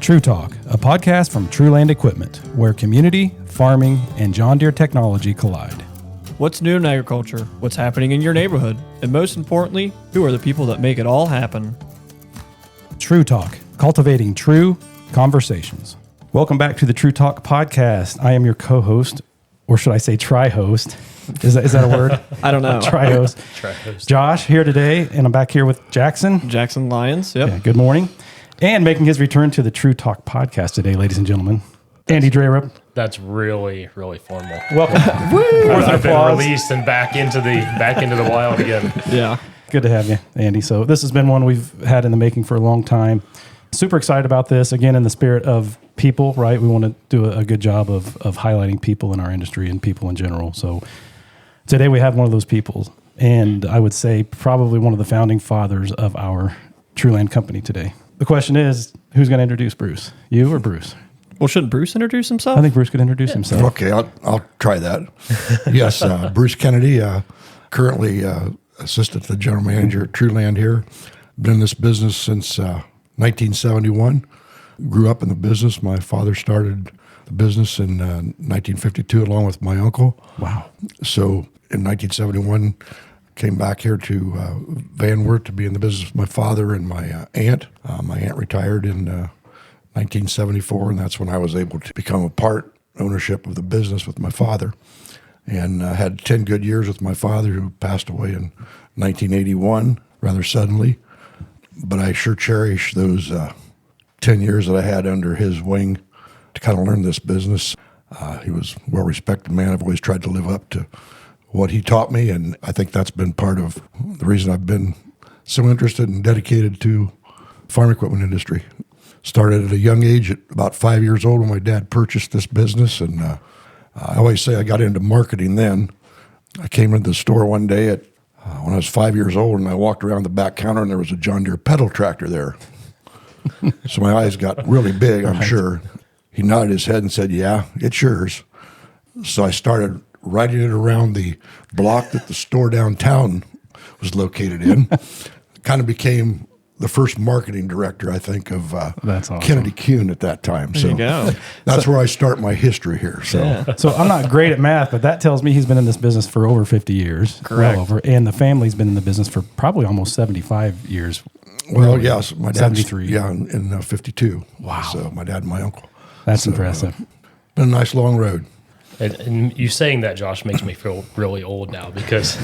True Talk, a podcast from Trueland Equipment, where community, farming, and John Deere technology collide. What's new in agriculture? What's happening in your neighborhood? And most importantly, who are the people that make it all happen? True Talk, cultivating true conversations. Welcome back to the True Talk podcast. I am your co-host, or should I say tri-host? Is that a word? I don't know. Tri-host. Josh here today, and I'm back here with Jackson. Jackson Lyons, yep. Yeah, good morning. And making his return to the True Talk podcast today, ladies and gentlemen, Andy Drerup. That's really, really formal. Welcome. I've been released and back into the wild again. Yeah. Good to have you, Andy. So this has been one we've had in the making for a long time. Super excited about this. Again, in the spirit of people, right? We want to do a good job of highlighting people in our industry and people in general. So today we have one of those people. And I would say probably one of the founding fathers of our Trueland company today. The question is, who's going to introduce Bruce? You or Bruce? Well, shouldn't Bruce introduce himself? I think Bruce could introduce himself. Okay, I'll try that. Yes, Bruce Kennedy, currently assistant to the general manager at Trueland here. Been in this business since 1971. Grew up in the business. My father started the business in 1952 along with my uncle. Wow. So in 1971, came back here to Van Wert to be in the business with my father and my aunt. My aunt retired in 1974, and that's when I was able to become a part ownership of the business with my father. And had 10 good years with my father, who passed away in 1981, rather suddenly. But I sure cherish those 10 years that I had under his wing to kind of learn this business. He was a well-respected man. I've always tried to live up to what he taught me, and I think that's been part of the reason I've been so interested and dedicated to farm equipment industry. Started at a young age, at about 5 years old, when my dad purchased this business, and I always say I got into marketing then. I came into the store one day when I was 5 years old, and I walked around the back counter, and there was a John Deere pedal tractor there. So my eyes got really big, I'm sure. He nodded his head and said, "Yeah, it's yours." So I started riding it around the block that the store downtown was located in. Kind of became the first marketing director, I think, of That's awesome. Kennedy Kuhn at that time. There you go. That's where I start my history here. So, Yeah. So I'm not great at math, but that tells me he's been in this business for over 50 years. Correct. Well over. And the family's been in the business for probably almost 75 years. well, yes, my dad's 73. Yeah, in 52. Wow. So my dad and my uncle. That's impressive. Been a nice long road. And you saying that, Josh, makes me feel really old now because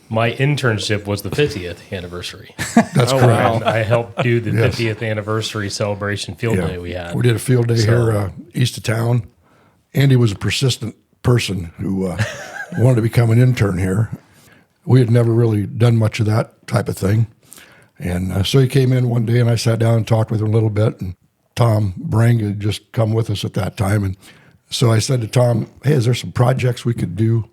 my internship was the 50th anniversary. That's correct. wow. And I helped do the Yes. 50th anniversary celebration field day we had. We did a field day So- here east of town. Andy was a persistent person who wanted to become an intern here. We had never really done much of that type of thing. And so he came in one day, and I sat down and talked with him a little bit. And Tom Brang had just come with us at that time. And so I said to Tom, "Hey, is there some projects we could do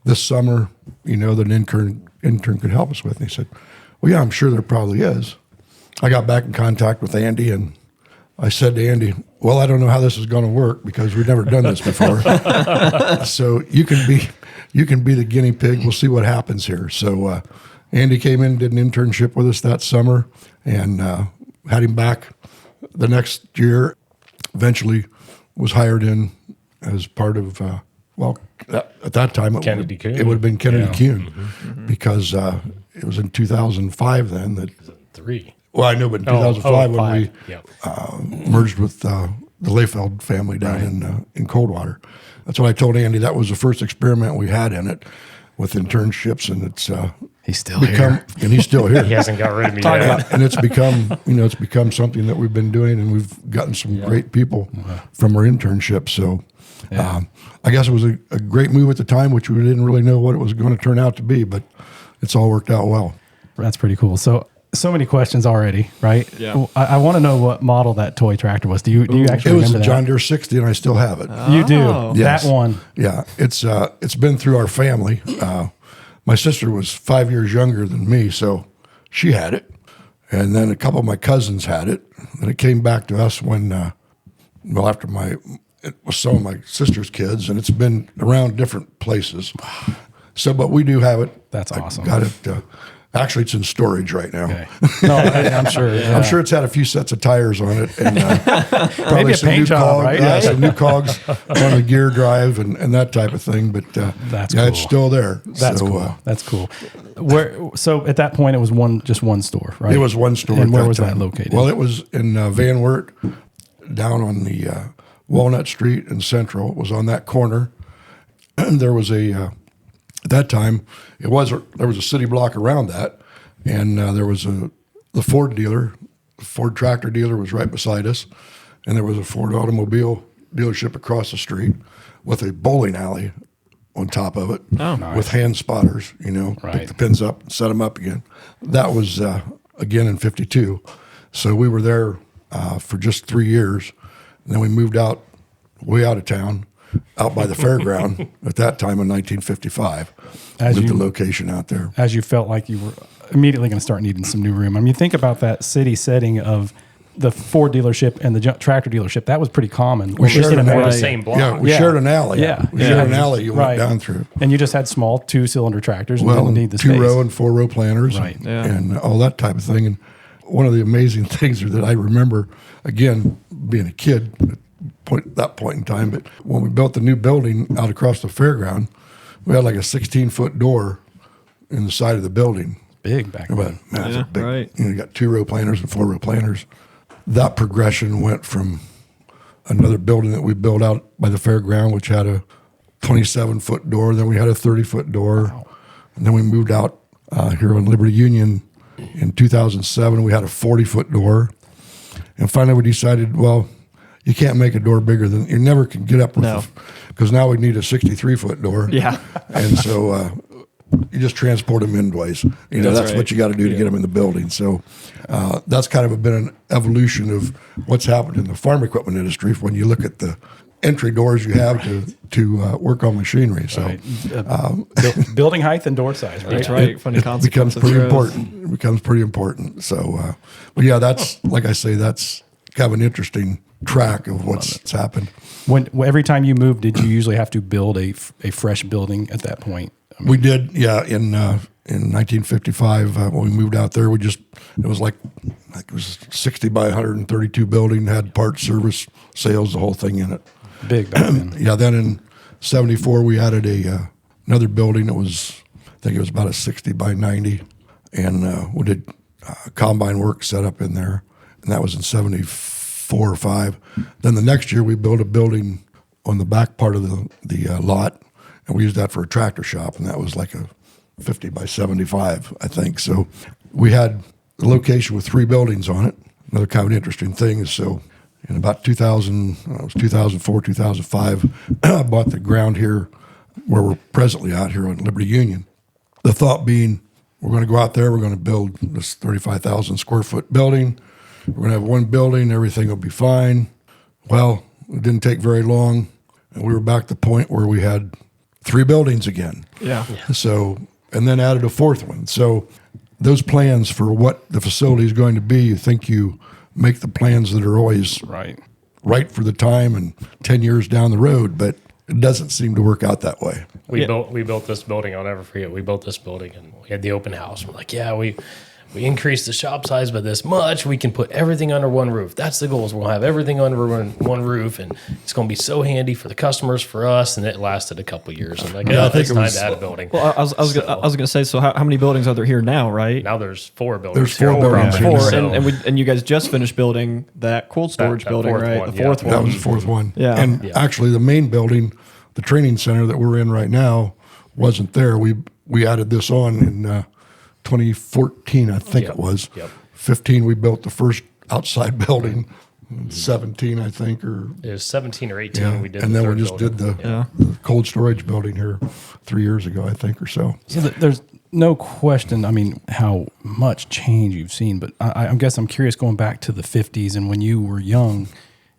this summer, that an intern could help us with?" And he said, "Well, yeah, I'm sure there probably is." I got back in contact with Andy, and I said to Andy, "Well, I don't know how this is going to work because we've never done this before. So you can be the guinea pig. We'll see what happens here." So Andy came in, did an internship with us that summer, and had him back the next year. Eventually was hired in as part of, at that time, Kennedy Kuhn. it would have been Kennedy Kuhn, Mm-hmm. because it was in 2005 then that, 3. well, I know, but in 2005 when we Yeah. merged with the Layfeld family down in Coldwater. That's what I told Andy. That was the first experiment we had in it with internships, and it's He's still become, here. and he's still here. He hasn't got rid of me yet. And it's become something that we've been doing, and we've gotten some great people from our internship. So I guess it was a great move at the time, which we didn't really know what it was going to turn out to be, but it's all worked out well. That's pretty cool. So many questions already, right? Yeah. I want to know what model that toy tractor was. Do you actually It was remember a that? John Deere 60, and I still have it. You do. Oh. Yes. That one. Yeah, it's been through our family. My sister was 5 years younger than me, so she had it. And then a couple of my cousins had it. And it came back to us when, after it was some of my sister's kids, and it's been around different places. So, but we do have it. That's awesome. I got it Actually, it's in storage right now. Okay. No, I'm sure. Yeah. I'm sure it's had a few sets of tires on it, and probably Maybe a some paint new job, right? Yeah, some new cogs on the gear drive and that type of thing. But That's yeah, cool. it's still there. That's So, cool. That's cool. So at that point, it was just one store, right? It was one store. And at where that was time. that located? Well, it was in Van Wert, down on the Walnut Street and Central. It was on that corner. And there was at that time, there was a city block around that, and there was the Ford dealer, the Ford tractor dealer was right beside us, and there was a Ford automobile dealership across the street with a bowling alley on top of it with hand spotters, pick the pins up and set them up again. That was, again, in 52. So we were there for just 3 years. And then we moved way out of town, out by the fairground at that time in 1955. Moved the location out there. As you felt like you were immediately going to start needing some new room. I mean, think about that city setting of the Ford dealership and the tractor dealership. That was pretty common. We shared an We're alley. the same block. Yeah, we shared an alley. Yeah. We shared an alley you went down through. And you just had small 2-cylinder tractors and Well, didn't need the 2-row space. and 4-row planters Right. and all that type of thing. And one of the amazing things that I remember, again, being a kid at that point in time, but when we built the new building out across the fairground, we had like a 16-foot door in the side of the building. Big back then. Massive, big. right. You got 2-row planters and 4-row planters. That progression went from another building that we built out by the fairground, which had a 27-foot door. Then we had a 30-foot door. Wow. And then we moved out here on Liberty Union in 2007. We had a 40-foot door. And finally we decided, well, you can't make a door bigger than, you never can get up with, because now we need a 63-foot door. Yeah. And so you just transport them endways. That's right. what you got to do to get them in the building. So that's kind of been an evolution of what's happened in the farm equipment industry when you look at the entry doors you have to work on machinery. So building height and door size, right? That's right. Funny it concept. becomes pretty important. It becomes pretty important. So, but yeah, that's, like I say, that's kind of an interesting track of what's happened. When every time you moved, did you usually have to build a fresh building at that point? I mean, We did, yeah. In 1955, when we moved out there, it was like it was 60 by 132 building, had parts, service, sales, the whole thing in it. big back then. Yeah. Then in 74, we added another building. I think it was about a 60 by 90, and we did combine work set up in there, and that was in 74 or 5. Then the next year, we built a building on the back part of the lot, and we used that for a tractor shop, and that was like a 50 by 75, I think. So we had a location with 3 buildings on it. Another kind of an interesting thing is, so in about 2004, 2005, I bought the ground here where we're presently out here on Liberty Union. The thought being, we're going to go out there, we're going to build this 35,000 square foot building. We're going to have one building, everything will be fine. Well, it didn't take very long, and we were back to the point where we had 3 buildings again. Yeah. So, and then added a 4th one. So those plans for what the facility is going to be, you think you make the plans that are always right for the time and 10 years down the road, but it doesn't seem to work out that way. We built this building. I'll never forget. We built this building and we had the open house. We're like, yeah, we increased the shop size by this much. We can put everything under one roof. That's the goal. Is we'll have everything under one roof, and it's going to be so handy for the customers, for us. And it lasted a couple of years. I'm like, I think it's it time was- to add a building. Well, I was going to say, so how many buildings are there here now, right? Now there's 4 buildings. There's 4 here on buildings. property, 4, so- and you guys just finished building that cold storage That building, fourth right? one, The yeah. 4th That one. was the 4th one. Yeah. And actually the main building, the training center that we're in right now, wasn't there. We added this on in 2014, I think it was. Yep. 15, we built the first outside building. 17, I think, or It was 17 or 18. We did, and the then we third just building. did the cold storage building here 3 years ago, I think, or so. So there's no question, I mean, how much change you've seen, but I guess I'm curious, going back to the 50s and when you were young,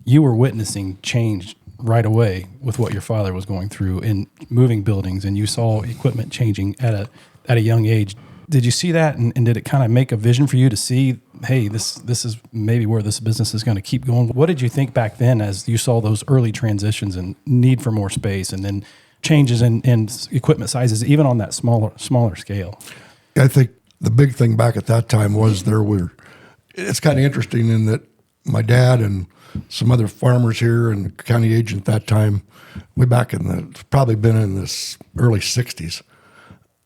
you were witnessing change right away with what your father was going through in moving buildings, and you saw equipment changing at a young age. Did you see that, and did it kind of make a vision for you to see, hey, this is maybe where this business is going to keep going? What did you think back then as you saw those early transitions and need for more space, and then changes in equipment sizes, even on that smaller scale? I think the big thing back at that time was it's kind of interesting in that my dad and some other farmers here and the county agent at that time, way back probably been in this early 60s,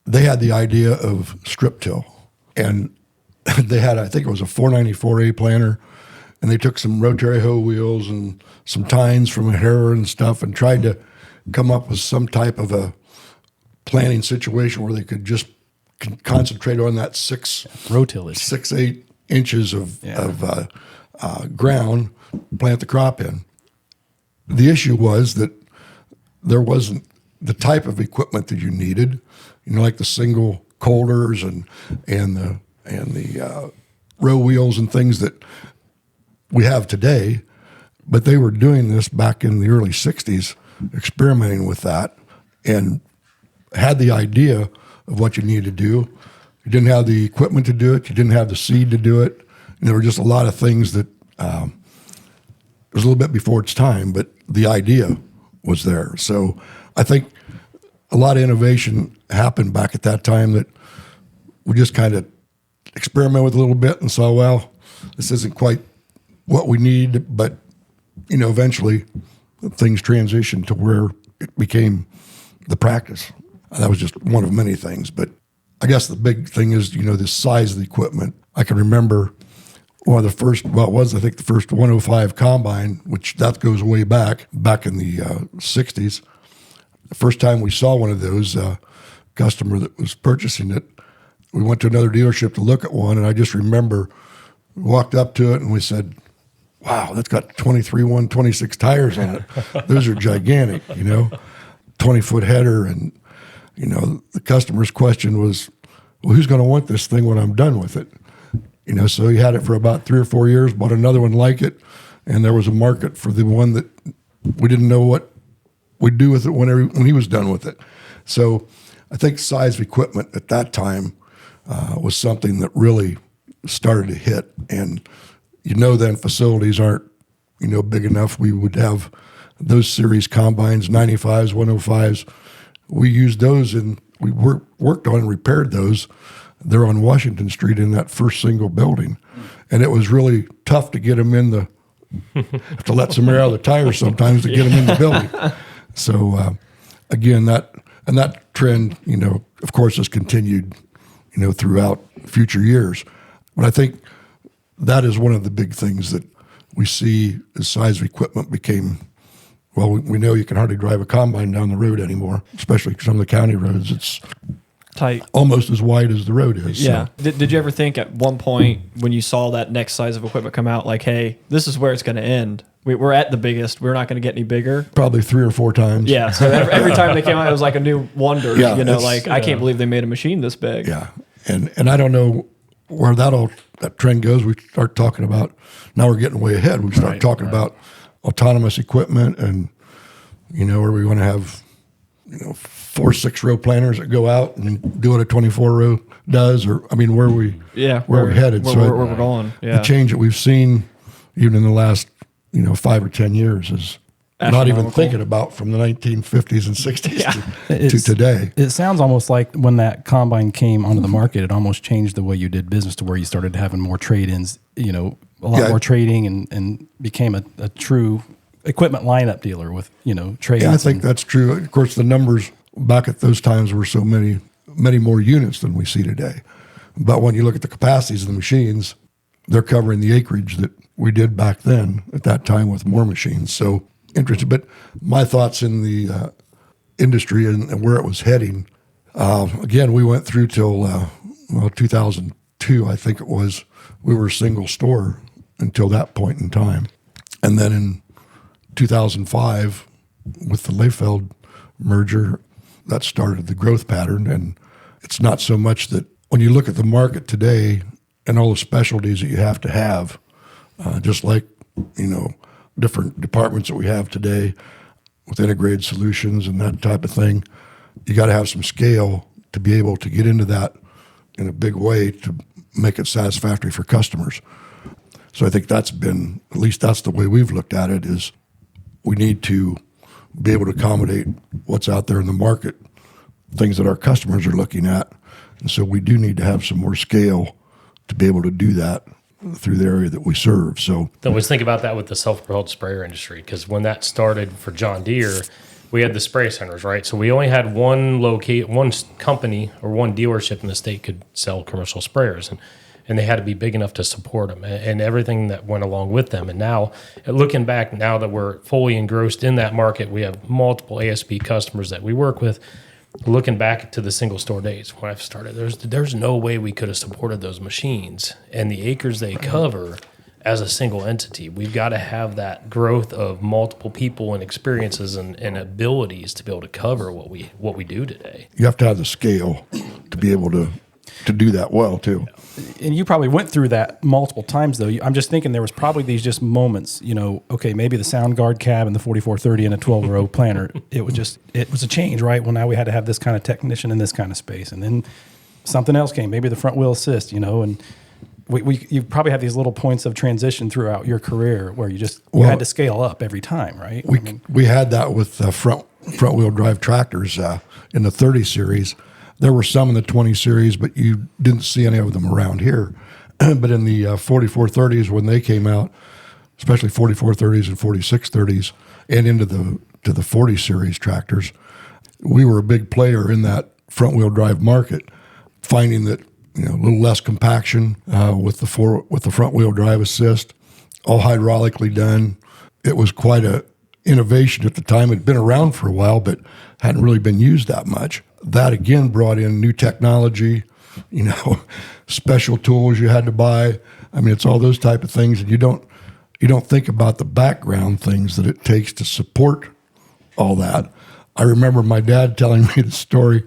they had the idea of strip till. And they had, I think it was a 494A planter, and they took some rotary hoe wheels and some tines from a harrow and stuff and tried to come up with some type of a planting situation where they could just concentrate on that Rotill 6-8 inches of ground, plant the crop in. The issue was that there wasn't the type of equipment that you needed, like the single coulters and the row wheels and things that we have today. But they were doing this back in the early 60s, experimenting with that, and had the idea of what you needed to do. You didn't have the equipment to do it. You didn't have the seed to do it. And there were just a lot of things that it was a little bit before its time, but the idea was there. So I think a lot of innovation happened back at that time that we just kind of experimented with a little bit and saw, well, this isn't quite what we need, but eventually things transitioned to where it became the practice. That was just one of many things, but I guess the big thing is, the size of the equipment. I can remember one of the first, I think the first 105 combine, which that goes way back in the 60s. The first time we saw one of those, customer that was purchasing it, we went to another dealership to look at one, and I just remember we walked up to it and we said, wow, that's got 23 126 tires on it. Those are gigantic, 20-foot header. And, the customer's question was, well, who's going to want this thing when I'm done with it? So he had it for about 3 or 4 years, bought another one like it, and there was a market for the one that we didn't know what we'd do with it when he was done with it. So I think size of equipment at that time was something that really started to hit. And then facilities aren't, big enough. We would have those series combines, 95s, 105s. We used those and we worked on and repaired those. They're on Washington Street in that first single building. And it was really tough to get them have to let some air out of the tires sometimes to get them in the building. So again, that trend, of course, has continued, throughout future years. But I think that is one of the big things that we see as size of equipment became. Well, we know you can hardly drive a combine down the road anymore, especially some of the county roads. It's tight, almost as wide as the road is. Yeah. So. Did you ever think at one point when you saw that next size of equipment come out, like, hey, this is where it's going to end? We're at the biggest. We're not going to get any bigger. Probably 3 or 4 times. Yeah. So every time they came out, it was like a new wonder. Yeah, I can't believe they made a machine this big. Yeah. And I don't know where that trend goes. We start talking about, now we're getting way ahead. We start talking about autonomous equipment and, where we want to have, 4 6-row planters that go out and do what a 24-row does, or where we're headed. Where we're going. Yeah. The change that we've seen even in the last 5 or 10 years is not even thinking about from the 1950s and 60s to today. It sounds almost like when that combine came onto the market, it almost changed the way you did business to where you started having more trade-ins, a lot more trading and became a true equipment lineup dealer with, trade-ins. Yeah, I think that's true. Of course, the numbers back at those times were so many more units than we see today. But when you look at the capacities of the machines, they're covering the acreage that we did back then at that time with more machines. So interesting. But my thoughts in the industry and where it was heading, again, we went through till 2002, I think it was. We were a single store until that point in time. And then in 2005, with the Layfeld merger, that started the growth pattern. And it's not so much that when you look at the market today and all the specialties that you have to have, just like, different departments that we have today with integrated solutions and that type of thing, you got to have some scale to be able to get into that in a big way to make it satisfactory for customers. So I think that's been, at least that's the way we've looked at it, is we need to be able to accommodate what's out there in the market, things that our customers are looking at, And so we do need to have some more scale to be able to do that through the area that we serve. So I always think about that with the self-propelled sprayer industry, because when that started for John Deere, we had the spray centers, right? So we only had one company or one dealership in the state could sell commercial sprayers, and they had to be big enough to support them and everything that went along with them. And now, looking back, now that we're fully engrossed in that market, we have multiple ASP customers that we work with. Looking back to the single store days when I started, there's no way we could have supported those machines and the acres they cover as a single entity. We've got to have that growth of multiple people and experiences and abilities to be able to cover what we do today. you have to have the scale to be able to do that well too. And you probably went through that multiple times, though. I'm just thinking there was probably these just moments, okay, maybe the sound guard cab and the 4430 and a 12-row planter. It was a change, right? Well, now we had to have this kind of technician in this kind of space. And then something else came, maybe the front wheel assist, and you probably have these little points of transition throughout your career where you had to scale up every time, right? We had that with front wheel drive tractors in the 30 series. There were some in the 20 series, but you didn't see any of them around here. But in the 4430s, when they came out, especially 4430s and 4630s, and into the 40 series tractors, we were a big player in that front wheel drive market, finding that a little less compaction with the front wheel drive assist, all hydraulically done. It was quite a innovation at the time. It had been around for a while, but hadn't really been used that much. That again brought in new technology, special tools you had to buy. I mean, it's all those type of things, and you don't think about the background things that it takes to support all that. I remember my dad telling me the story,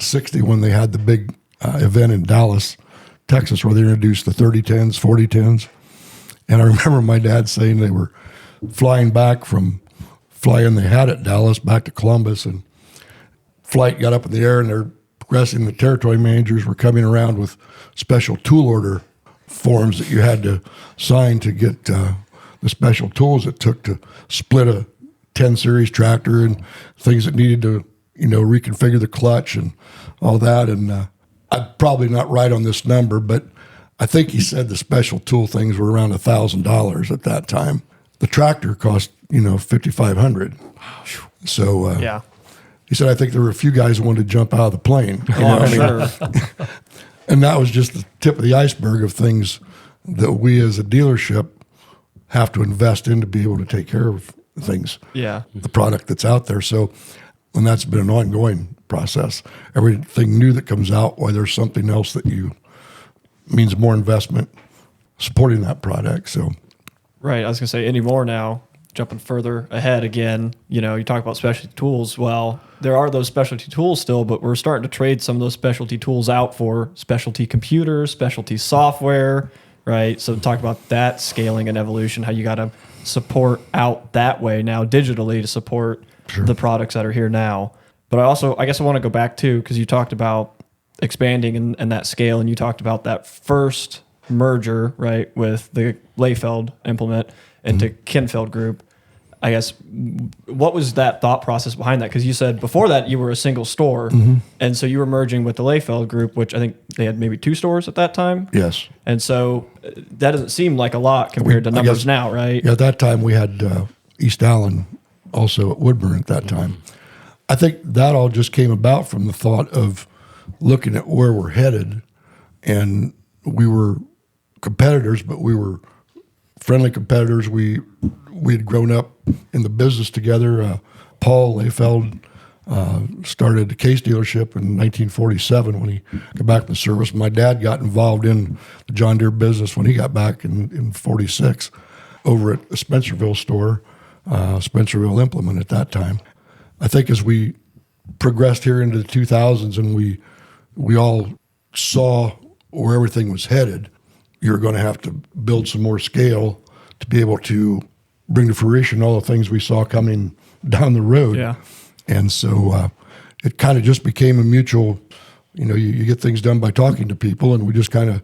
60, when they had the big event in Dallas, Texas, where they introduced the 3010s, 4010s. And I remember my dad saying they were flying back from flying they had at Dallas back to Columbus, and flight got up in the air, and they're progressing. The territory managers were coming around with special tool order forms that you had to sign to get the special tools it took to split a 10 series tractor and things that needed to, reconfigure the clutch and all that. And I'm probably not right on this number, but I think he said the special tool things were around $1,000 at that time. The tractor cost, $5,500. So Yeah. he said, I think there were a few guys who wanted to jump out of the plane. Sure. And that was just the tip of the iceberg of things that we as a dealership have to invest in to be able to take care of things, Yeah. the product that's out there. So, and that's been an ongoing process. Everything new that comes out, why there's something else that means more investment supporting that product. So, Right. I was going to say anymore now, jumping further ahead again, you talk about specialty tools. Well, there are those specialty tools still, but we're starting to trade some of those specialty tools out for specialty computers, specialty software, right? So talk about that scaling and evolution, how you got to support out that way now digitally to support the products that are here now. But I guess I want to go back too, because you talked about expanding and that scale, and you talked about that first merger, right, with the Leyfeld implement into Kinfeld Group. I guess, what was that thought process behind that? Because you said before that you were a single store, and so you were merging with the Leyfeld Group, which I think they had maybe 2 stores at that time. yes. And so that doesn't seem like a lot compared to numbers now, right? Yeah, at that time we had East Allen also at Woodburn at that time. I think that all just came about from the thought of looking at where we're headed, and we were competitors, but we were friendly competitors. We had grown up in the business together. Paul Leyfeld started a Case dealership in 1947 when he got back in the service. My dad got involved in the John Deere business when he got back in 46 over at the Spencerville store, Spencerville Implement at that time. I think as we progressed here into the 2000s and we all saw where everything was headed, you're going to have to build some more scale to be able to bring to fruition all the things we saw coming down the road. Yeah. And so it kind of just became a mutual, you get things done by talking to people, and we just kind of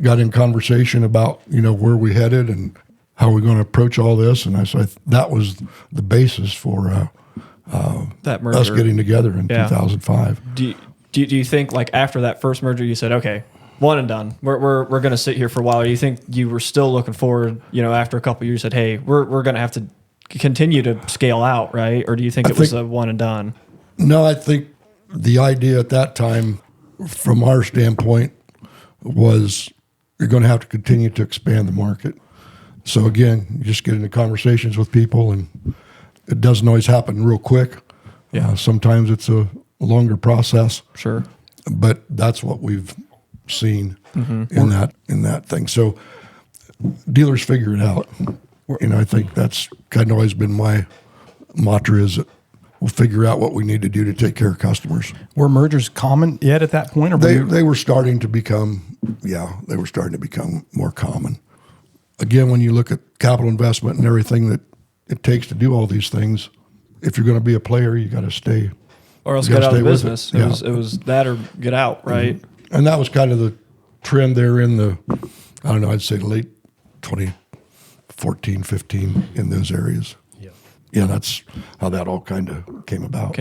got in conversation about, where we headed and how we're going to approach all this. And so that was the basis for That merger. us getting together in 2005. Do you think like after that first merger, you said, okay, one and done. We're going to sit here for a while. Or do you think you were still looking forward? After a couple of years, said, hey, we're going to have to continue to scale out, right? Or do you think it was a one and done? No, I think the idea at that time, from our standpoint, was you're going to have to continue to expand the market. So again, you just get into conversations with people, and it doesn't always happen real quick. Yeah. Sometimes it's a longer process. Sure. But that's what we've seen in that thing. So dealers figure it out. I think that's kind of always been my mantra, is that we'll figure out what we need to do to take care of customers. Were mergers common yet at that point? Or They were starting to become, more common. Again, when you look at capital investment and everything that it takes to do all these things, if you're going to be a player, you got to stay. Or else get out of the business. It was that or get out, right? Mm-hmm. And that was kind of the trend there in the, I'd say late 2014, 15 in those areas. Yeah, that's how that all kind of came about.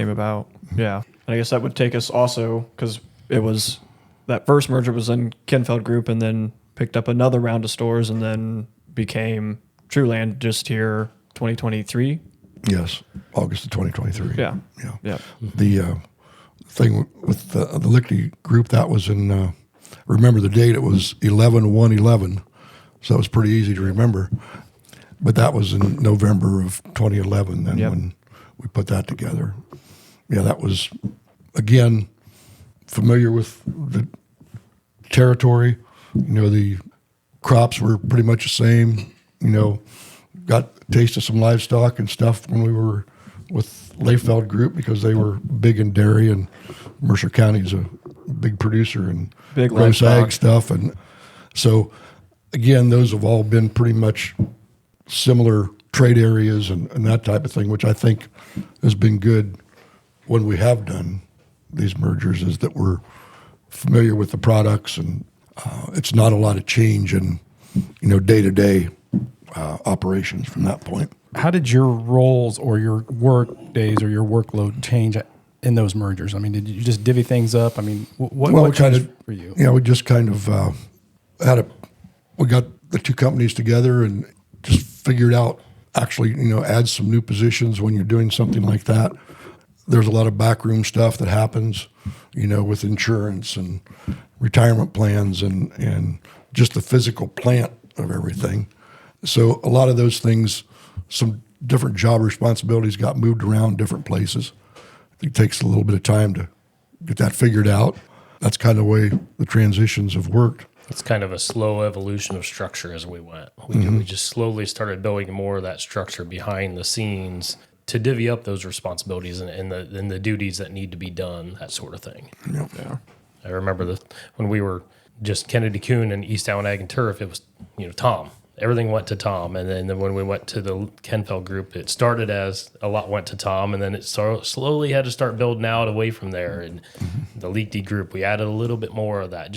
Yeah. And I guess that would take us also, because it was, that first merger was in Kenfeld Group and then picked up another round of stores and then became Truland just here 2023. Yes, August of 2023. Yeah. The thing with the Lichty Group, that was in, remember the date, it was 11/1/11, so it was pretty easy to remember. But that was in November of 2011 then when we put that together. Yeah, that was, again, familiar with the territory. The crops were pretty much the same. Got a taste of some livestock and stuff when we were with Layfeld Group, because they were big in dairy, and Mercer County is a big producer and big gross livestock ag stuff. And so, again, those have all been pretty much similar trade areas and that type of thing, which I think has been good when we have done these mergers, is that we're familiar with the products, and it's not a lot of change in, day-to-day operations from that point. How did your roles or your work days or your workload change in those mergers? I mean, did you just divvy things up? I mean, what changed for you? We just kind of we got the two companies together and just figured out, actually, add some new positions when you're doing something like that. There's a lot of backroom stuff that happens, with insurance and retirement plans and just the physical plant of everything. So a lot of those things, some different job responsibilities got moved around different places. It takes a little bit of time to get that figured out. That's kind of the way the transitions have worked. It's kind of a slow evolution of structure as we went. We just slowly started building more of that structure behind the scenes to divvy up those responsibilities and the duties that need to be done, that sort of thing. Yep. Yeah. I remember when we were just Kennedy Kuhn and East Allen Ag and Turf, it was, Tom. Everything went to Tom. And then when we went to the Kenfeld Group, it started as a lot went to Tom, and then it slowly had to start building out away from there. And the Lichty Group, we added a little bit more of that.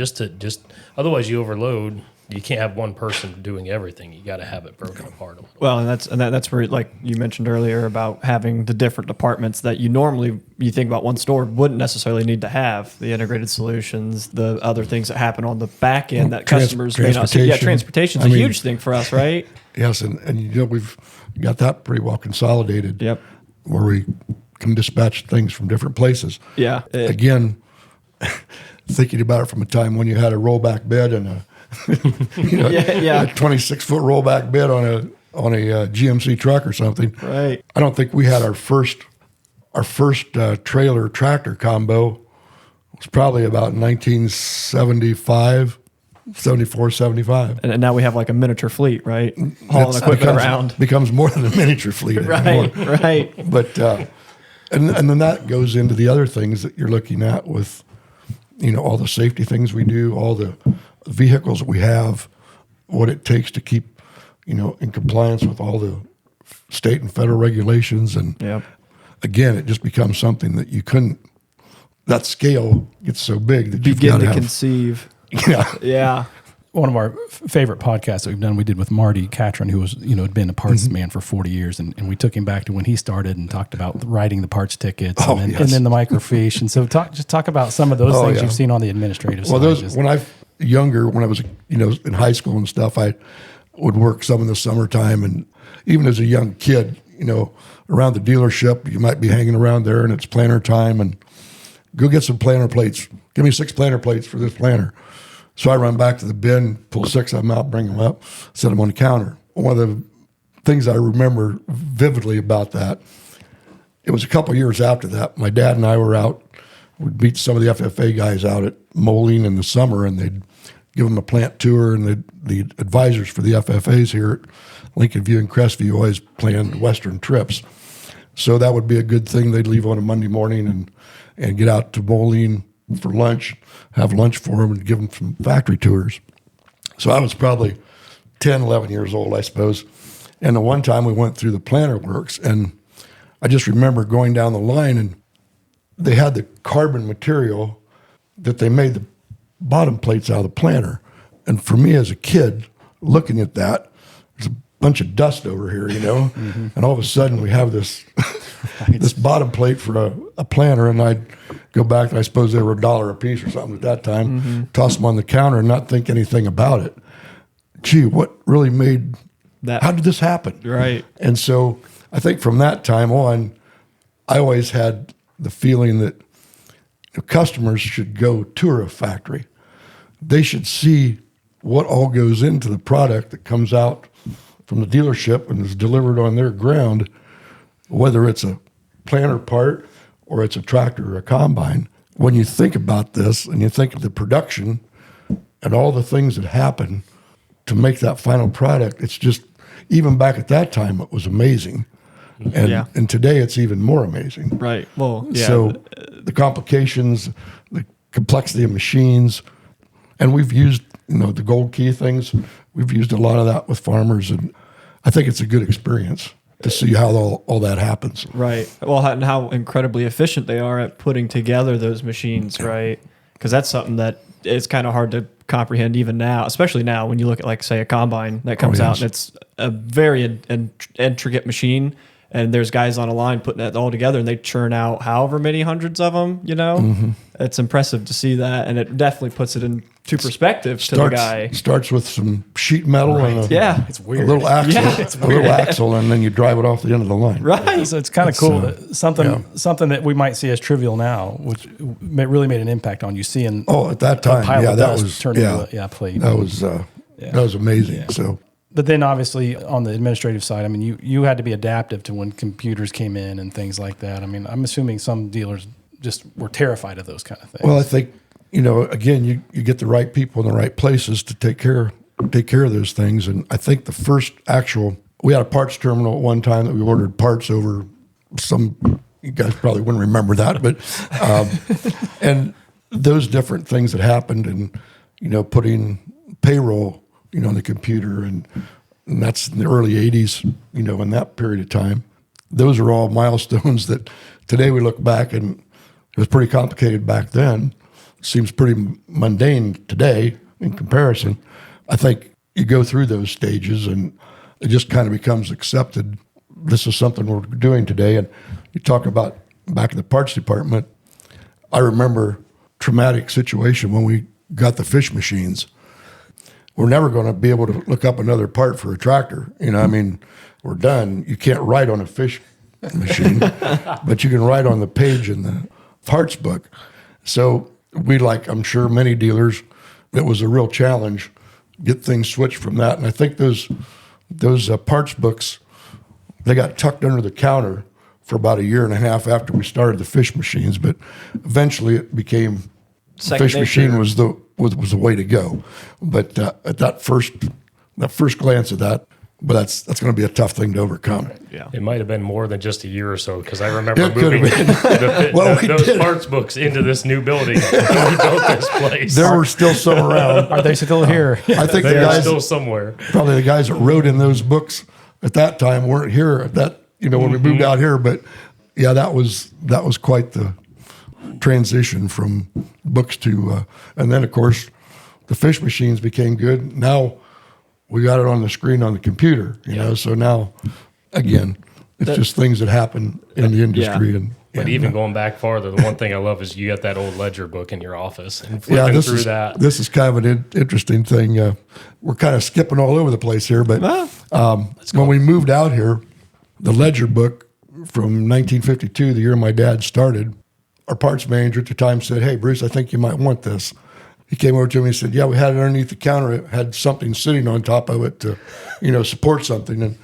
Otherwise you overload. You can't have one person doing everything. You got to have it broken apart. Well, and that's where, like you mentioned earlier, about having the different departments that you think about one store wouldn't necessarily need to have the integrated solutions, the other things that happen on the back end that customers may not see. Yeah, transportation's a huge thing for us, right? Yes, and we've got that pretty well consolidated. Yep. Where we can dispatch things from different places. Yeah. Again, thinking about it from a time when you had a rollback bed and a a 26-foot rollback bed on a GMC truck or something. Right. I don't think we had our first trailer tractor combo was probably about 1975, 74, 75. And now we have like a miniature fleet, right? Hauling equipment around. Becomes more than a miniature fleet anymore. Right. But and then that goes into the other things that you're looking at with, all the safety things we do, all the vehicles that we have, what it takes to keep, in compliance with all the state and federal regulations. And again, it just becomes something that you couldn't, that scale gets so big that you've got to have, conceive. Yeah. Yeah. one of our favorite podcasts that we've done, we did with Marty Catron, who was, had been a parts man for 40 years. And we took him back to when he started and talked about writing the parts tickets and then the microfiche. And so talk about some of those things you've seen on the administrative side. Well, when I was, in high school and stuff, I would work some in the summertime. And even as a young kid, around the dealership, you might be hanging around there and it's planter time and go get some planter plates. Give me 6 planter plates for this planter. So I run back to the bin, pull 6 of them out, bring them up, set them on the counter. One of the things I remember vividly about that, it was a couple years after that. My dad and I were out. We'd meet some of the FFA guys out at Moline in the summer, and they'd give them a plant tour. And the advisors for the FFAs here at Lincoln View and Crestview always planned Western trips. So that would be a good thing. They'd leave on a Monday morning and get out to Moline for lunch, have lunch for them, and give them some factory tours. So I was probably 10, 11 years old, I suppose. And the one time we went through the planter works, and I just remember going down the line, and they had the carbon material that they made the bottom plates out of the planter. And for me as a kid, looking at that, there's a bunch of dust over here, mm-hmm. And all of a sudden we have this this bottom plate for a planter, and I'd go back, and I suppose they were $1 a piece or something at that time, mm-hmm. toss them on the counter and not think anything about it. Gee, what really made that? How did this happen? Right. And so I think from that time on, I always had the feeling that customers should go tour a factory. They should see what all goes into the product that comes out from the dealership and is delivered on their ground, whether it's a planter part or it's a tractor or a combine. When you think about this and you think of the production and all the things that happen to make that final product, it's just, even back at that time, it was amazing. And today it's even more amazing. Right. Well, yeah. So the complications, the complexity of machines, and we've used, the gold key things. We've used a lot of that with farmers, and I think it's a good experience to see how all that happens. Right. Well, and how incredibly efficient they are at putting together those machines, right? Because that's something that is kind of hard to comprehend even now, especially now when you look at, like, say, a combine that comes out, and it's a very intricate machine. And there's guys on a line putting that all together, and they churn out however many hundreds of them, Mm-hmm. It's impressive to see that, and it definitely puts it into perspective to the guy. Starts with some sheet metal and it's weird. A little axle, it's a little axle, and then you drive it off the end of the line. Right. So it's kind of cool. That something that we might see as trivial now, which really made an impact on you seeing. Oh, at that time, that was turned into a plate. That was amazing. Yeah. So. But then obviously on the administrative side, I mean, you had to be adaptive to when computers came in and things like that. I mean, I'm assuming some dealers just were terrified of those kind of things. Well, I think, again, you get the right people in the right places to take care of those things. And I think the first we had a parts terminal at one time that we ordered parts over you guys probably wouldn't remember that, but, and those different things that happened, and, putting payroll, on the computer, and that's in the early 80s, in that period of time. Those are all milestones that today we look back, and it was pretty complicated back then. It seems pretty mundane today in comparison. I think you go through those stages, and it just kind of becomes accepted. This is something we're doing today. And you talk about back in the parts department, I remember traumatic situation when we got the fish machines. We're never going to be able to look up another part for a tractor. We're done. You can't write on a fish machine, but you can write on the page in the parts book. So I'm sure many dealers, it was a real challenge, get things switched from that. And I think those parts books, they got tucked under the counter for about a year and a half after we started the fish machines, but eventually it became fish machine was the way to go. But at that first glance at that, but that's going to be a tough thing to overcome. Yeah, it might have been more than just a year or so, because I remember moving those parts books into this new building when we built this place. There were still some around. Are they still here? I think they are still somewhere. Probably the guys that wrote in those books at that time weren't here at that. When we moved out here, but yeah, that was quite the transition from books to, and then of course the fish machines became good. Now we got it on the screen on the computer, you know. So now, again, it's just things that happen in the industry. But even going back farther, the one thing I love is you got that old ledger book in your office and flipping through that. This is kind of an interesting thing. We're kind of skipping all over the place here, but when we moved out here, the ledger book from 1952, the year my dad started, our parts manager at the time said, "Hey, Bruce, I think you might want this." He came over to me and said, "Yeah, we had it underneath the counter. It had something sitting on top of it to, support something." And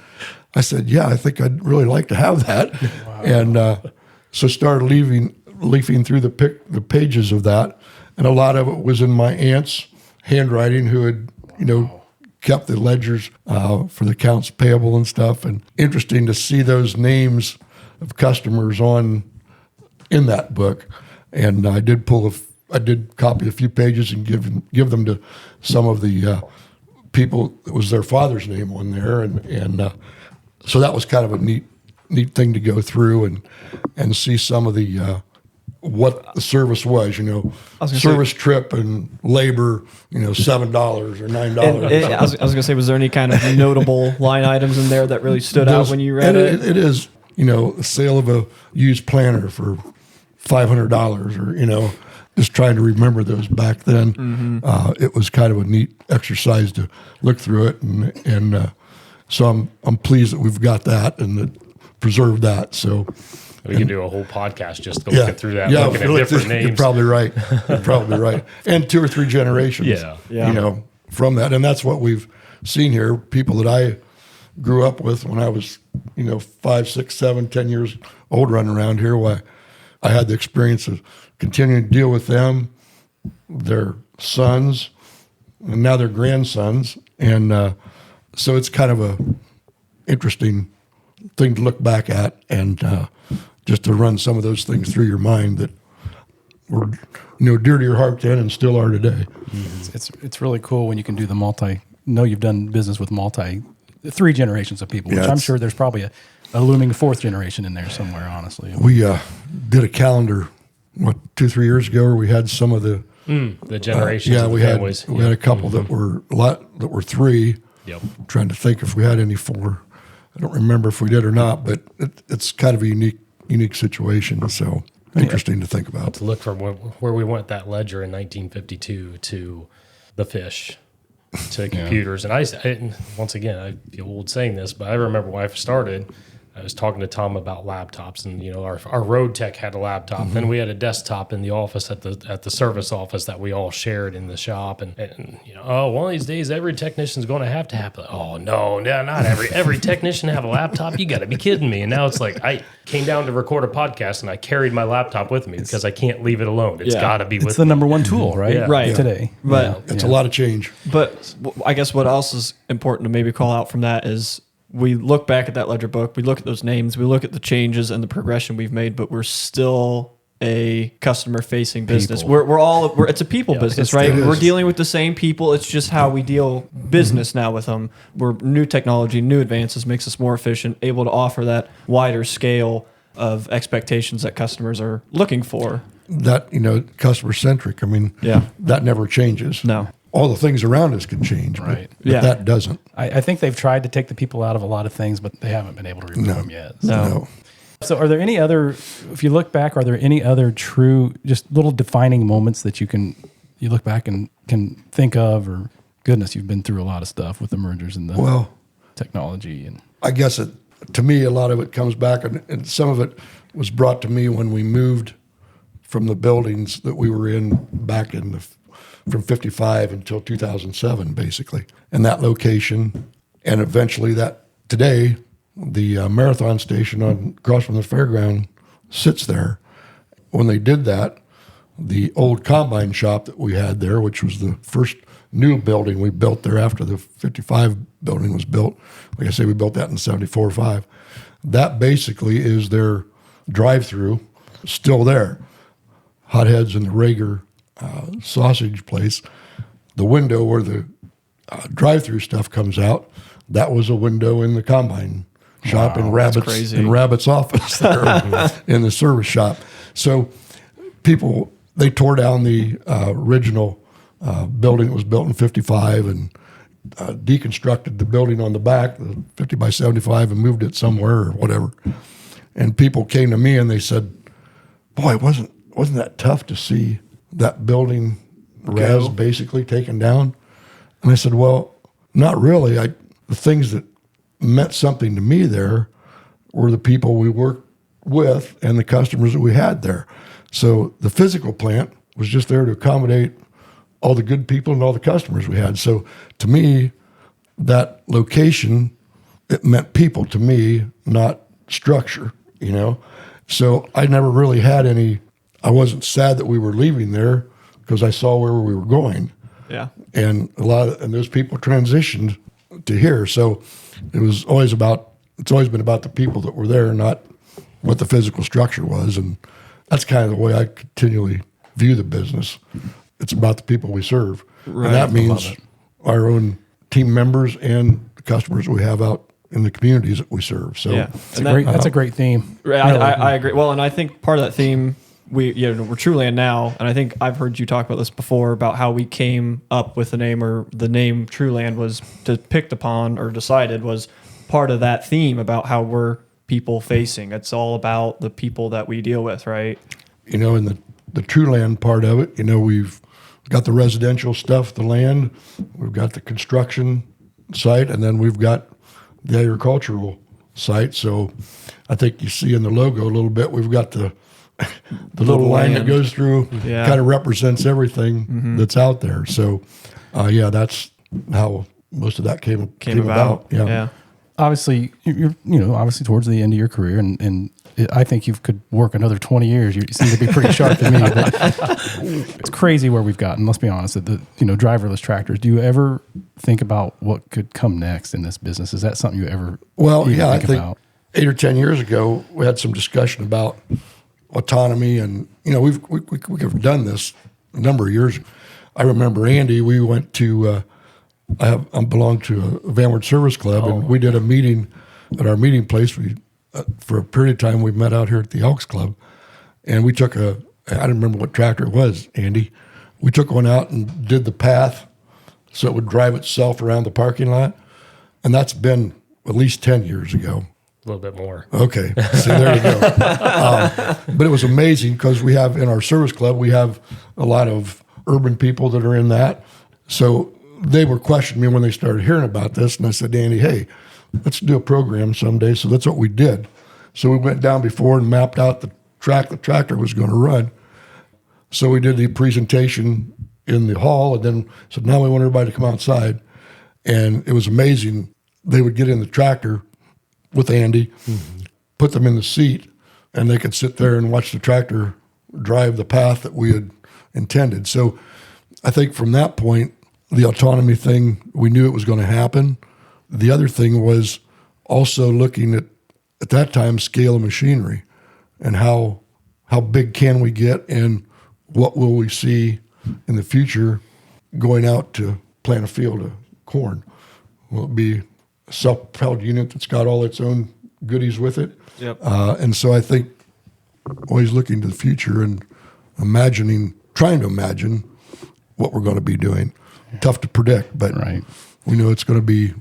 I said, "Yeah, I think I'd really like to have that." Wow. And so started leafing through the pages of that, and a lot of it was in my aunt's handwriting, who had kept the ledgers for the accounts payable and stuff. And interesting to see those names of customers in that book. And I did copy a few pages and give them to some of the people. It was their father's name on there, and so that was kind of a neat thing to go through and see some of the what the service was. Service trip and labor. $7 or $9. I was going to say, was there any kind of notable line items in there that really stood out when you read it? It is, the sale of a used planter for $500, or just trying to remember those back then. Mm-hmm. It was kind of a neat exercise to look through it, and so I'm pleased that we've got that and that preserved that. So we can do a whole podcast just looking through that, looking at different names. You're probably right. And 2 or 3 generations. Yeah. From that, and that's what we've seen here. People that I grew up with when I was 5, 6, 7, 10 years old running around here. Why I had the experience of continuing to deal with them, their sons, and now their grandsons. And so it's kind of a interesting thing to look back at, and just to run some of those things through your mind that were dear to your heart then and still are today. It's really cool when you can do the you've done business with 3 generations of people, which I'm sure there's probably a looming 4th generation in there somewhere, honestly. We did a calendar, 2-3 years ago, where we had some of the generations of the families. We had a couple that were 3. Yep. I'm trying to think if we had any 4. I don't remember if we did or not, but it's kind of a unique situation. So interesting to think about. To look from where we went that ledger in 1952 to the fish to computers. And I once again, I feel old saying this, but I remember when I started, I was talking to Tom about laptops, and our road tech had a laptop. Mm-hmm. Then we had a desktop in the office at the service office that we all shared in the shop. And one of these days every technician's going to have. Oh no, not every technician have a laptop. You got to be kidding me! And now it's like I came down to record a podcast and I carried my laptop with me because I can't leave it alone. It's got to be with me. It's the number one tool, right? Yeah. Right today. But it's a lot of change. But I guess what else is important to maybe call out from that is, we look back at that ledger book, we look at those names, we look at the changes and the progression we've made, but we're still a customer-facing business. We're it's a people business, right? We're dealing with the same people. It's just how we deal business now with them. We're new technology, new advances makes us more efficient, able to offer that wider scale of expectations that customers are looking for. That, customer-centric, that never changes. No. All the things around us can change, but that doesn't. I think they've tried to take the people out of a lot of things, but they haven't been able to remove them yet. No. So are there any other, if you look back, are there any other true, just little defining moments that you look back and can think of, or goodness, you've been through a lot of stuff with the mergers and the technology. And I guess to me, a lot of it comes back, and some of it was brought to me when we moved from the buildings that we were in back from 55 until 2007, basically. And that location, and eventually today, the marathon station across from the fairground sits there. When they did that, the old combine shop that we had there, which was the first new building we built there after the 55 building was built. Like I say, we built that in 74 or 5. That basically is their drive-through, still there. Hotheads and the Rager sausage place, the window where the drive-through stuff comes out, that was a window in the combine shop in Rabbit's office there in the service shop. So people, they tore down the original building that was built in 55 and deconstructed the building on the back, the 50 by 75, and moved it somewhere or whatever. And people came to me and they said, boy, wasn't that tough to see that building basically taken down? And I said, well, not really. The things that meant something to me there were the people we worked with and the customers that we had there. So the physical plant was just there to accommodate all the good people and all the customers we had. So to me, that location, it meant people to me, not structure, you know? So I never really had I wasn't sad that we were leaving there because I saw where we were going. Yeah. And and those people transitioned to here. So it's always been about the people that were there, not what the physical structure was. And that's kind of the way I continually view the business. It's about the people we serve. Right. And that means our own team members and the customers we have out in the communities that we serve. So yeah. That's a great theme. Right, Really. I agree. Well, and I think part of that theme, we're TrueLand now, and I think I've heard you talk about this before about how we came up with the name, or the name TrueLand was picked upon or decided was part of that theme about how we're people facing. It's all about the people that we deal with, right? You know, in the TrueLand part of it, you know, we've got the residential stuff, the land, we've got the construction site, and then we've got the agricultural site. So I think you see in the logo a little bit, we've got the little line that goes through, kind of represents everything that's out there. So, that's how most of that came about. Yeah. Obviously, you're obviously towards the end of your career, and I think you could work another 20 years. You seem to be pretty sharp to me. But it's crazy where we've gotten. Let's be honest. The driverless tractors. Do you ever think about what could come next in this business? Is that something you ever? I think about? 8 or 10 years ago we had some discussion about autonomy, and we've done this a number of years. I remember Andy. We went to. I belong to a Vanward Service Club, and we did a meeting at our meeting place. For a period of time, we met out here at the Elks Club, and we took I don't remember what tractor it was, Andy. We took one out and did the path so it would drive itself around the parking lot, and that's been at least 10 years ago. A little bit more. Okay, so there you go. But it was amazing because we have in our service club, we have a lot of urban people that are in that. So they were questioning me when they started hearing about this, and I said, Andy, hey, let's do a program someday. So that's what we did. So we went down before and mapped out the track the tractor was going to run. So we did the presentation in the hall, and then said, now we want everybody to come outside. And it was amazing. They would get in the tractor with Andy, put them in the seat, and they could sit there and watch the tractor drive the path that we had intended. So I think from that point, the autonomy thing, we knew it was going to happen. The other thing was also looking at that time, scale of machinery and how big can we get and what will we see in the future going out to plant a field of corn. Will it be a self-propelled unit that's got all its own goodies with it? Yep. And so I think always looking to the future and trying to imagine what we're going to be doing. Tough to predict, but we know it's going to be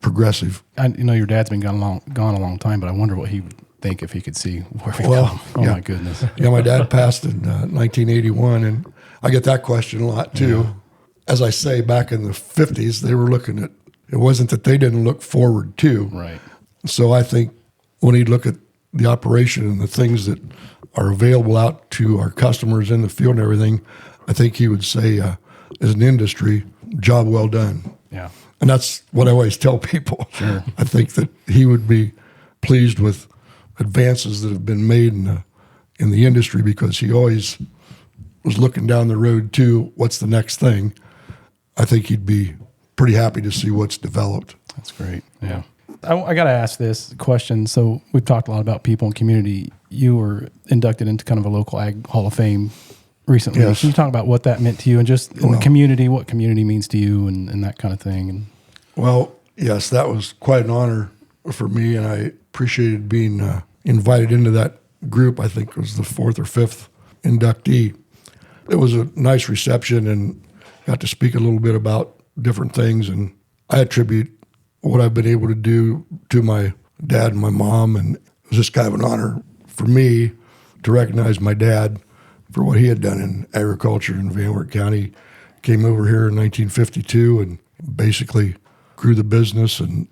progressive. I your dad's been gone a long time, but I wonder what he would think if he could see where we've come. Oh, my goodness. Yeah, my dad passed in 1981, and I get that question a lot, too. Yeah. As I say, back in the 50s, they were looking at, it wasn't that they didn't look forward, too. Right. So I think when he'd look at the operation and the things that are available out to our customers in the field and everything, I think he would say, as an industry, job well done. Yeah. And that's what I always tell people. Sure. I think that he would be pleased with advances that have been made in the industry because he always was looking down the road to what's the next thing. I think he'd be pretty happy to see what's developed. That's great. Yeah. I got to ask this question. So we've talked a lot about people and community. You were inducted into kind of a local Ag Hall of Fame recently. Yes. Can you talk about what that meant to you and just in the community, what community means to you and that kind of thing? Well, yes, that was quite an honor for me, and I appreciated being invited into that group. I think it was the 4th or 5th inductee. It was a nice reception, and got to speak a little bit about different things, and I attribute what I've been able to do to my dad and my mom, and it was just kind of an honor for me to recognize my dad for what he had done in agriculture in Van Wert County. Came over here in 1952 and basically grew the business, and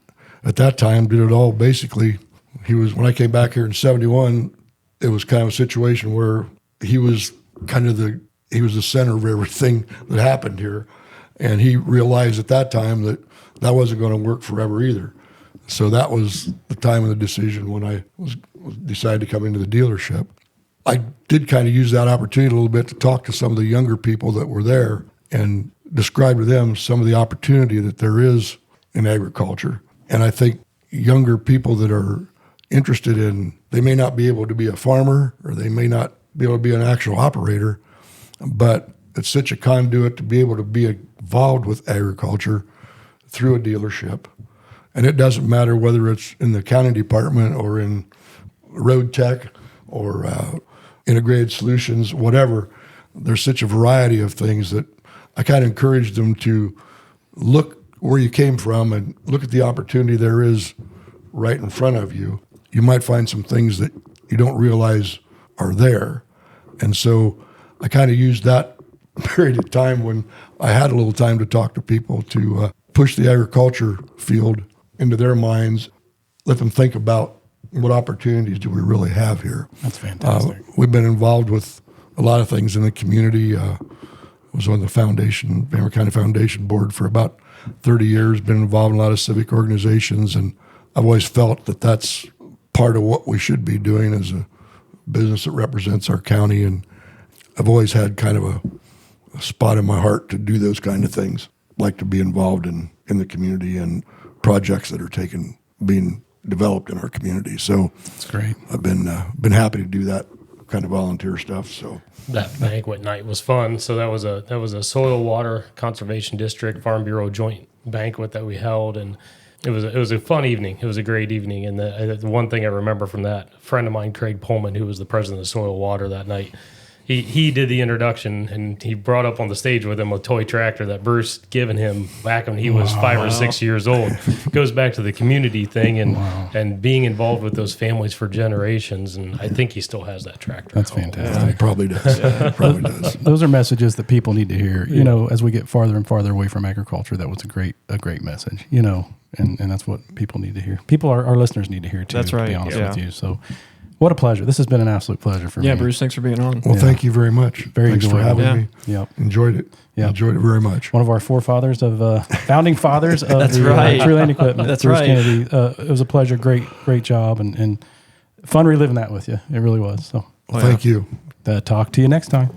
at that time did it all basically. When I came back here in 71, it was kind of a situation where he was the center of everything that happened here. And he realized at that time that wasn't going to work forever either. So that was the time of the decision when I decided to come into the dealership. I did kind of use that opportunity a little bit to talk to some of the younger people that were there and describe to them some of the opportunity that there is in agriculture. And I think younger people that are interested in, they may not be able to be a farmer or they may not be able to be an actual operator, but it's such a conduit to be able to be involved with agriculture through a dealership. And it doesn't matter whether it's in the accounting department or in road tech or integrated solutions, whatever. There's such a variety of things that I kind of encourage them to look where you came from and look at the opportunity there is right in front of you. You might find some things that you don't realize are there. And so I kind of used that period of time when I had a little time to talk to people to push the agriculture field into their minds, let them think about what opportunities do we really have here. That's fantastic. We've been involved with a lot of things in the community. Was on the foundation, Van Wert County Foundation board for about 30 years, been involved in a lot of civic organizations, and I've always felt that that's part of what we should be doing as a business that represents our county, and I've always had kind of a spot in my heart to do those kind of things, like to be involved in the community and projects that are being developed in our community. So that's great. I've been happy to do that kind of volunteer stuff. So that banquet night was fun. So that was a soil water conservation district Farm Bureau joint banquet that we held, and it was a fun evening. It was a great evening. And the one thing I remember from that, a friend of mine, Craig Pullman, who was the president of Soil Water that night, he did the introduction, and he brought up on the stage with him a toy tractor that Bruce given him back when he was 5 or 6 years old. Goes back to the community thing and being involved with those families for generations. And I think he still has that tractor. That's fantastic. He probably does. Probably does. Those are messages that people need to hear. You know, as we get farther and farther away from agriculture, that was a great message. You know, and that's what people need to hear. Our listeners need to hear too. That's right. To be honest with you. So. What a pleasure. This has been an absolute pleasure for me. Yeah, Bruce, thanks for being on. Well, thank you very much. Thanks for having me. Yep. Enjoyed it. Yep. Enjoyed it very much. One of our founding fathers of That's the right. Tree Land Equipment. That's Bruce right. Kennedy. It was a pleasure. Great job, and fun reliving that with you. It really was. So, Well, thank you. Talk to you next time.